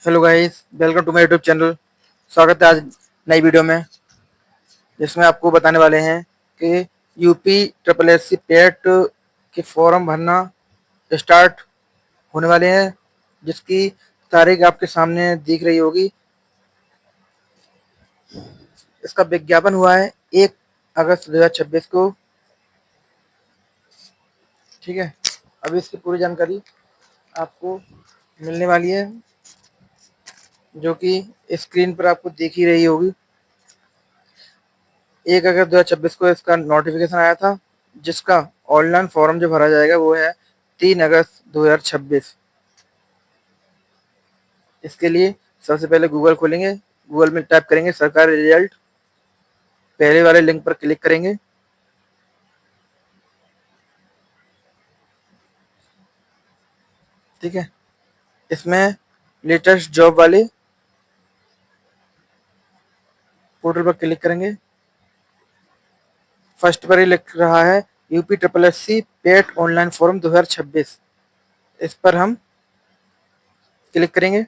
Hello guys, welcome to my YouTube channel. स्वागत है आज नई वीडियो में, जिसमें आपको बताने वाले हैं कि यूपी ट्रिपल एस सी पेट के फॉर्म भरना स्टार्ट होने वाले हैं, जिसकी तारीख आपके सामने दिख रही होगी। इसका विज्ञापन हुआ है 1 अगस्त 2026 को। ठीक है, अभी इसकी पूरी जानकारी आपको मिलने वाली है, जो कि स्क्रीन पर आपको दिख ही रही होगी। 1 अगस्त 2026 को इसका नोटिफिकेशन आया था, जिसका ऑनलाइन फॉर्म जो भरा जाएगा वो है 3 अगस्त 2026। इसके लिए सबसे पहले गूगल खोलेंगे, गूगल में टाइप करेंगे सरकारी रिजल्ट, पहले वाले लिंक पर क्लिक करेंगे। ठीक है, इसमें लेटेस्ट जॉब वाले पोर्टल पर क्लिक करेंगे। फर्स्ट पर ही लिख रहा है यूपी ट्रिपल एस सी पेट ऑनलाइन फॉर्म 2026। इस पर हम क्लिक करेंगे।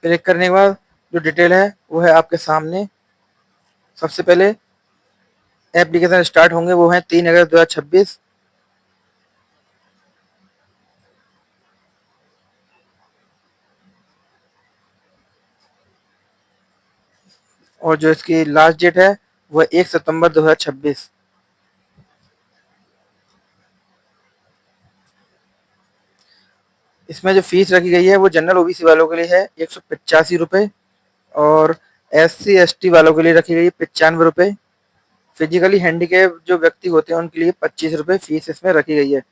क्लिक करने के बाद जो डिटेल है वो है आपके सामने। सबसे पहले एप्लीकेशन स्टार्ट होंगे वो है 3 अगस्त 2026। और जो इसकी लास्ट डेट है वह 1 सितंबर 2026। इसमें जो फीस रखी गई है वो जनरल ओबीसी वालों के लिए है 185 रुपये, और SC ST वालों के लिए रखी गई है 95 रुपये। फिजिकली हैंडीकैप जो व्यक्ति होते हैं उनके लिए 25 रुपये फीस इसमें रखी गई है।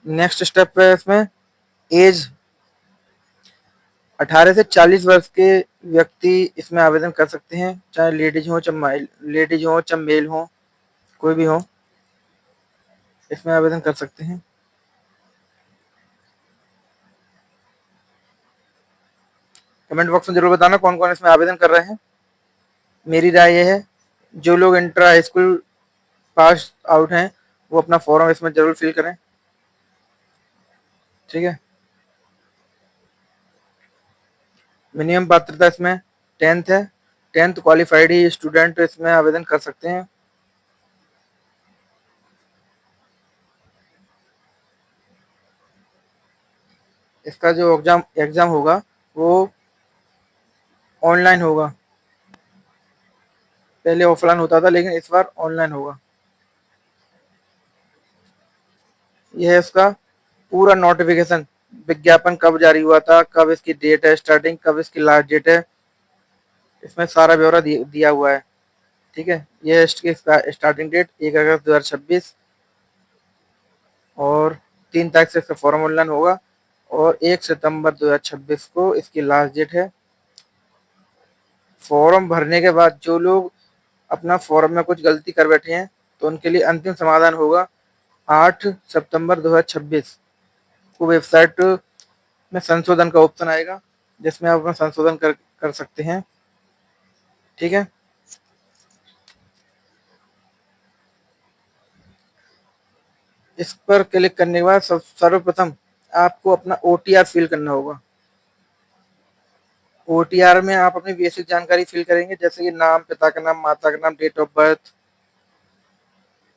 नेक्स्ट स्टेप है इसमें एज 18 से 40 वर्ष के व्यक्ति इसमें आवेदन कर सकते हैं, चाहे लेडीज हो चाहे मेल हो, कोई भी हो इसमें आवेदन कर सकते हैं। कमेंट बॉक्स में जरूर बताना कौन कौन इसमें आवेदन कर रहे हैं। मेरी राय यह है, जो लोग inter high school pass out हैं वो अपना फॉर्म इसमें जरूर फिल करें। ठीक है, मिनिमम पात्रता इसमें 10th है। 10th क्वालिफाइड ही स्टूडेंट इसमें आवेदन कर सकते हैं। इसका जो एग्जाम एग्जाम होगा वो ऑनलाइन होगा। पहले ऑफलाइन होता था लेकिन इस बार ऑनलाइन होगा। यह है इसका पूरा नोटिफिकेशन, विज्ञापन कब जारी हुआ था, कब इसकी डेट है स्टार्टिंग, कब इसकी लास्ट डेट है, इसमें सारा ब्यौरा दिया हुआ है। ठीक है, यह है इसकी स्टार्टिंग डेट 1 अगस्त 2026, और 3 तारीख से इसका फॉर्म ऑनलाइन होगा, और 1 सितंबर 2026 को इसकी लास्ट डेट है। फॉर्म भरने के बाद जो लोग अपना फॉर्म में कुछ गलती कर बैठे हैं तो उनके लिए अंतिम समाधान होगा 8 सितंबर 2026 को। वेबसाइट में संशोधन का ऑप्शन आएगा, जिसमें आप अपना संशोधन कर सकते हैं। ठीक है, इस पर क्लिक करने के बाद सर्वप्रथम आपको अपना OTR फिल करना होगा। OTR में आप अपनी बेसिक जानकारी फिल करेंगे, जैसे कि नाम, पिता का नाम, माता का नाम, date of birth,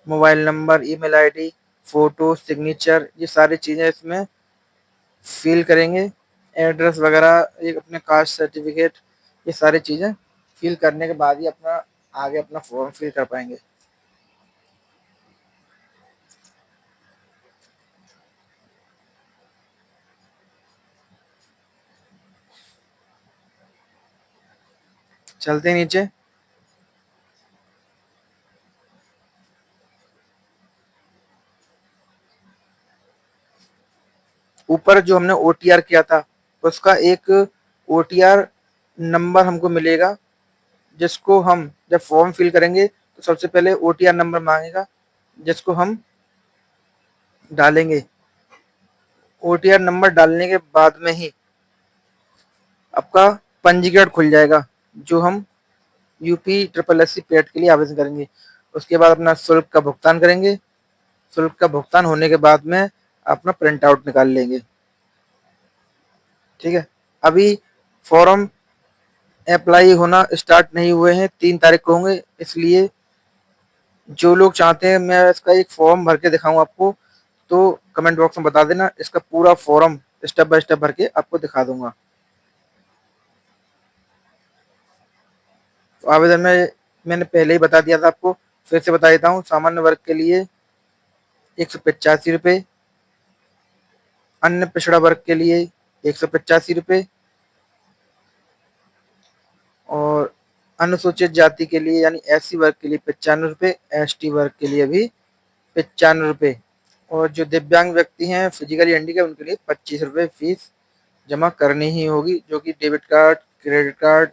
mobile number, email ID, photo, signature, ये सारी चीज़ें इसमें फिल करेंगे। एड्रेस वगैरह, एक अपने कास्ट सर्टिफिकेट, ये सारी चीज़ें फिल करने के बाद ही आगे अपना फॉर्म फिल कर पाएंगे। चलते हैं नीचे। ऊपर जो हमने OTR किया था उसका एक OTR नंबर हमको मिलेगा, जिसको हम जब फॉर्म फिल करेंगे तो सबसे पहले OTR नंबर मांगेगा, जिसको हम डालेंगे। OTR नंबर डालने के बाद में ही आपका पंजीकरण खुल जाएगा, जो हम यूपी ट्रिपल एस सी पेट के लिए आवेदन करेंगे। उसके बाद अपना शुल्क का भुगतान करेंगे। शुल्क का भुगतान होने के बाद में अपना प्रिंट आउट निकाल लेंगे। ठीक है, अभी फॉर्म अप्लाई होना स्टार्ट नहीं हुए हैं, 3 तारीख को होंगे, इसलिए जो लोग चाहते हैं मैं इसका एक फॉर्म भर के दिखाऊं आपको, तो कमेंट बॉक्स में बता देना, इसका पूरा फॉर्म स्टेप बाय स्टेप भर के आपको दिखा दूंगा। तो आवेदन में मैंने पहले ही बता दिया था आपको, फिर से बता देता हूँ। सामान्य वर्ग के लिए 185 रुपये, अन्य पिछड़ा वर्ग के लिए 185 रुपये, और अनुसूचित जाति के लिए यानी एससी वर्ग के लिए 95 रुपये, एसटी वर्ग के लिए भी 95 रुपये, और जो दिव्यांग व्यक्ति हैं फिजिकली हैंडीकैप उनके लिए 25 रुपये फीस जमा करनी ही होगी, जो कि debit card, credit card,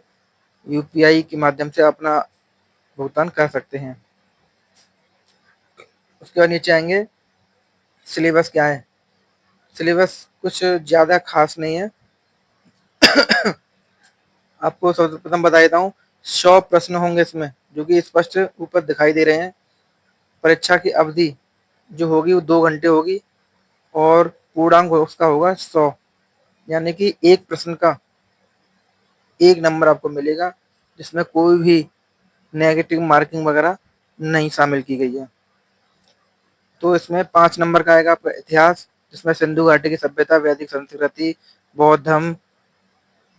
UPI के माध्यम से अपना भुगतान कर सकते हैं। उसके बाद नीचे आएंगे, सिलेबस क्या है। सिलेबस कुछ ज़्यादा खास नहीं है। आपको सबसे प्रथम बता देता हूँ, 100 प्रश्न होंगे इसमें, जो कि स्पष्ट ऊपर दिखाई दे रहे हैं। परीक्षा की अवधि जो होगी वो 2 घंटे होगी, और पूर्णांक उसका होगा 100, यानी कि एक प्रश्न का 1 नंबर आपको मिलेगा, जिसमें कोई भी नेगेटिव मार्किंग वगैरह नहीं शामिल की गई है। तो इसमें 5 नंबर का आएगा आपका इतिहास, जिसमें सिंधु घाटी की सभ्यता, वैदिक संस्कृति, बौद्ध धर्म,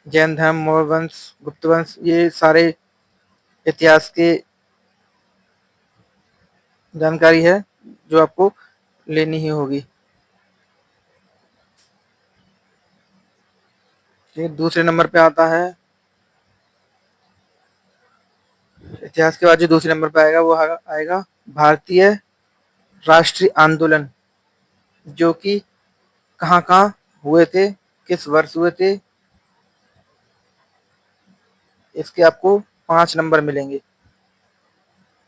जैन धर्म, मौर्य वंश, गुप्त वंश, ये सारे इतिहास के जानकारी है जो आपको लेनी ही होगी। ठीक, दूसरे नंबर पे आता है इतिहास के बाद जो दूसरे नंबर पे आएगा वो आएगा भारतीय राष्ट्रीय आंदोलन, जो कि कहाँ-कहाँ हुए थे, किस वर्ष हुए थे, इसके आपको 5 नंबर मिलेंगे।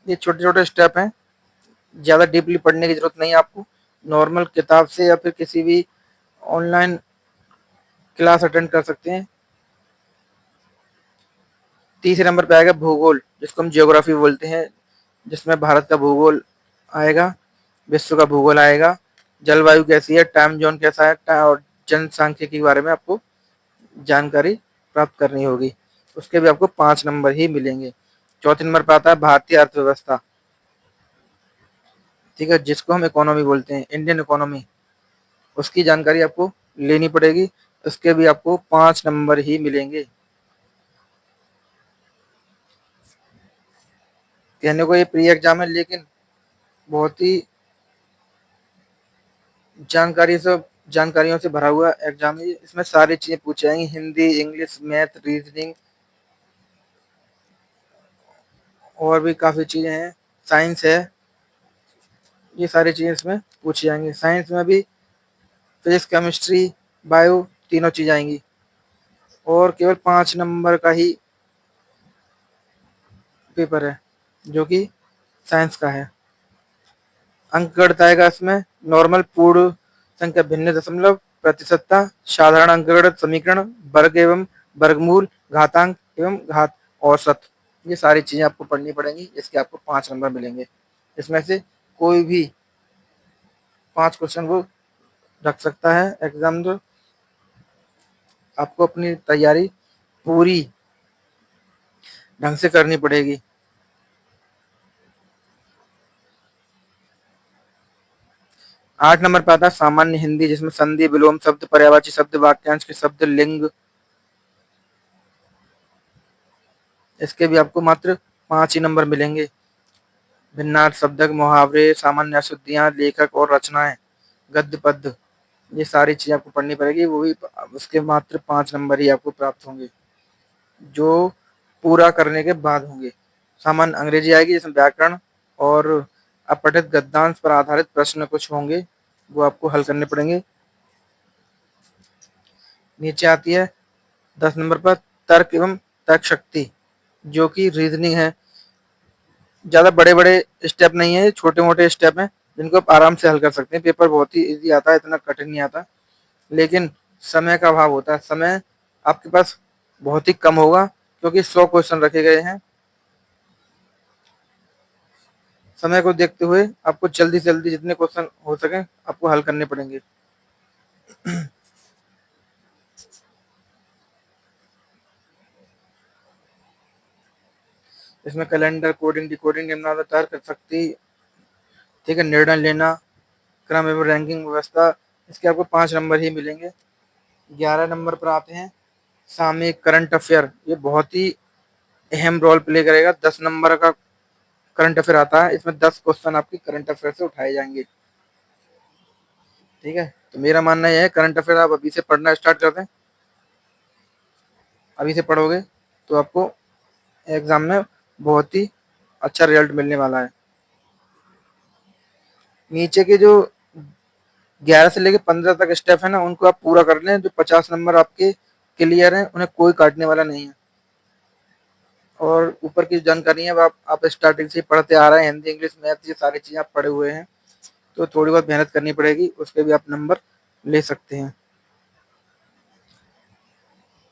ये छोटे-छोटे स्टेप हैं, ज़्यादा डीपली पढ़ने की ज़रूरत नहीं है आपको। नॉर्मल किताब से या फिर किसी भी ऑनलाइन क्लास अटेंड कर सकते हैं। तीसरे नंबर पे आएगा भूगोल, जिसको हम ज्योग्राफी बोलते हैं, जिसमें भारत का भूगोल आएगा, विश्व का भूगोल आएगा, जलवायु कैसी है, टाइम जोन कैसा है, और जनसांख्यिकी के बारे में आपको जानकारी प्राप्त करनी होगी। उसके भी आपको 5 नंबर ही मिलेंगे। चौथे नंबर पर आता है भारतीय अर्थव्यवस्था, ठीक है, जिसको हम इकोनॉमी बोलते हैं, इंडियन इकोनॉमी, उसकी जानकारी आपको लेनी पड़ेगी। उसके भी आपको 5 नंबर ही मिलेंगे। कहने को ये प्री एग्जाम है, लेकिन बहुत ही जानकारियों से भरा हुआ एग्जाम है। इसमें सारी चीजें पूछी जाएंगी, हिंदी, इंग्लिश, मैथ, रीजनिंग, और भी काफी चीजें हैं, साइंस है, ये सारी चीजें इसमें पूछी जाएंगी। साइंस में भी फिजिक्स, केमिस्ट्री, बायो, तीनों चीज आएंगी, और केवल 5 नंबर का ही पेपर है, जो कि साइंस का है। अंक गणित आएगा इसमें, नॉर्मल, पूर्ण संख्या, भिन्न दशमलव, प्रतिशतता, साधारण अंकगणित, समीकरण, वर्ग एवं वर्गमूल, घातांक एवं घात, औसत, ये सारी चीजें आपको पढ़नी पड़ेंगी। इसके आपको 5 नंबर मिलेंगे। इसमें से कोई भी 5 क्वेश्चन वो रख सकता है एग्जाम। जो आपको अपनी तैयारी पूरी ढंग से करनी पड़ेगी। 8 नंबर पे आता है सामान्य हिंदी, जिसमें संधि, विलोम शब्द, पर्यायवाची शब्द, वाक्यांश के शब्द, लिंग, इसके भी आपको मात्र 5 ही नंबर मिलेंगे। भिन्नार्थ शब्दक, मुहावरे, सामान्य अशुद्धियाँ, लेखक और रचनाएं, गद्य पद्य, ये सारी चीजें आपको पढ़नी पड़ेगी। वो भी उसके मात्र 5 नंबर ही आपको प्राप्त होंगे, जो पूरा करने के बाद होंगे। सामान्य अंग्रेजी आएगी, जिसमें व्याकरण और अपठित गद्यांश पर आधारित प्रश्न कुछ होंगे, वो आपको हल करने पड़ेंगे। नीचे आती है 10 नंबर पर तर्क एवं तर्क शक्ति, जो कि रीजनिंग है। ज़्यादा बड़े-बड़े स्टेप नहीं है, छोटे-मोटे स्टेप हैं, जिनको आप आराम से हल कर सकते हैं। पेपर बहुत ही ईज़ी आता है, इतना कठिन नहीं आता, लेकिन समय का अभाव होता है। समय आपके पास बहुत ही कम होगा, क्योंकि 100 क्वेश्चन रखे गए हैं। समय को देखते हुए आपको जल्दी से जल्दी जितने क्वेश्चन हो सके आपको हल करने पड़ेंगे। इसमें कैलेंडर, कोडिंग, डिकोडिंग, निम्नानुसार कर सकती, ठीक है, निर्णय लेना, क्रम एवं रैंकिंग व्यवस्था, इसके आपको 5 नंबर ही मिलेंगे। 11 नंबर पर आते हैं सामयिक करंट अफेयर। ये बहुत ही अहम रोल प्ले करेगा। 10 नंबर का करंट अफेयर आता है, इसमें 10 क्वेश्चन आपकी करंट अफेयर से उठाए जाएंगे। ठीक है, तो मेरा मानना यह है करंट अफेयर आप अभी से पढ़ना स्टार्ट कर दें। अभी से पढ़ोगे तो आपको एग्जाम में बहुत ही अच्छा रिजल्ट मिलने वाला है। नीचे के जो 11 से लेके 15 तक स्टेप है ना, उनको आप पूरा कर लें। जो 50 नंबर आपके क्लियर हैं, उन्हें कोई काटने वाला नहीं है। और ऊपर की जानकारी है, अब आप स्टार्टिंग से ही पढ़ते आ रहे हैं, हिंदी, इंग्लिश, मैथ, ये सारी चीज़ें आप पढ़े हुए हैं, तो थोड़ी बहुत मेहनत करनी पड़ेगी, उसके भी आप नंबर ले सकते हैं।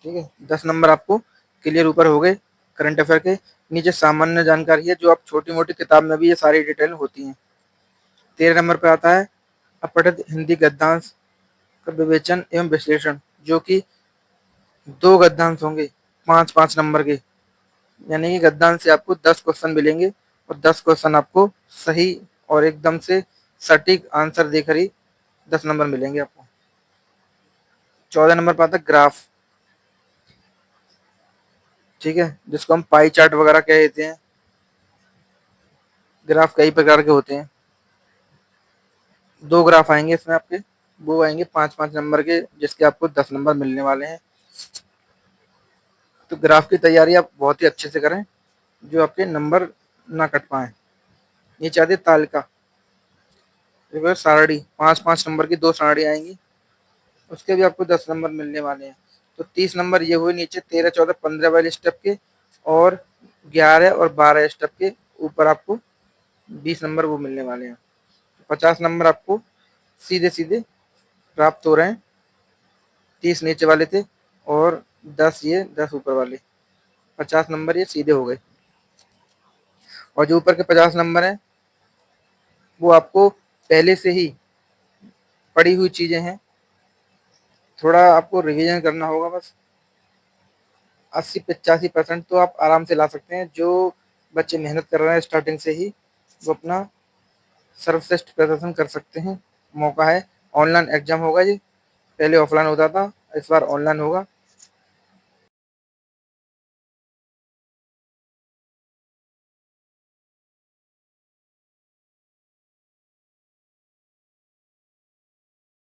ठीक है, 10 नंबर आपको क्लियर ऊपर हो गए करंट अफेयर के। नीचे सामान्य जानकारी है, जो आप छोटी मोटी किताब में भी ये सारी डिटेल होती हैं। 13 नंबर पे आता है अपठित हिंदी गद्यांश का विवेचन एवं विश्लेषण, जो कि 2 गद्यांश होंगे 5-5 नंबर के। यानी कि गद्यांश से आपको 10 क्वेश्चन मिलेंगे और 10 क्वेश्चन आपको सही और एकदम से सटीक आंसर देकर ही 10 नंबर मिलेंगे आपको। 14 नंबर पर आता है ग्राफ। ठीक है, जिसको हम पाई चार्ट वगैरह कह देते हैं। ग्राफ कई प्रकार के होते हैं। 2 ग्राफ आएंगे इसमें आपके, वो आएंगे 5-5 नंबर के, जिसके आपको 10 नंबर मिलने वाले हैं। तो ग्राफ की तैयारी आप बहुत ही अच्छे से करें, जो आपके नंबर ना कट पाए। नीचे आती है तालिका, देखो सारणी, 5-5 नंबर की 2 सारणी आएंगी, उसके भी आपको 10 नंबर मिलने वाले हैं। तो 30 नंबर ये हुए नीचे 13, 14, 15 वाले स्टेप के, और 11 और 12 स्टेप के ऊपर आपको 20 नंबर वो मिलने वाले हैं। 50 नंबर आपको सीधे सीधे प्राप्त हो रहे हैं। 30 नीचे वाले थे और 10 ये 10 ऊपर वाले, 50 नंबर ये सीधे हो गए। और जो ऊपर के 50 नंबर हैं, वो आपको पहले से ही पढ़ी हुई चीजें हैं, थोड़ा आपको रिवीजन करना होगा बस। 80-85% तो आप आराम से ला सकते हैं। जो बच्चे मेहनत कर रहे हैं स्टार्टिंग से ही, वो अपना सर्वश्रेष्ठ प्रदर्शन कर सकते हैं। मौका है, ऑनलाइन एग्जाम होगा जी, पहले ऑफलाइन होता था, इस बार ऑनलाइन होगा।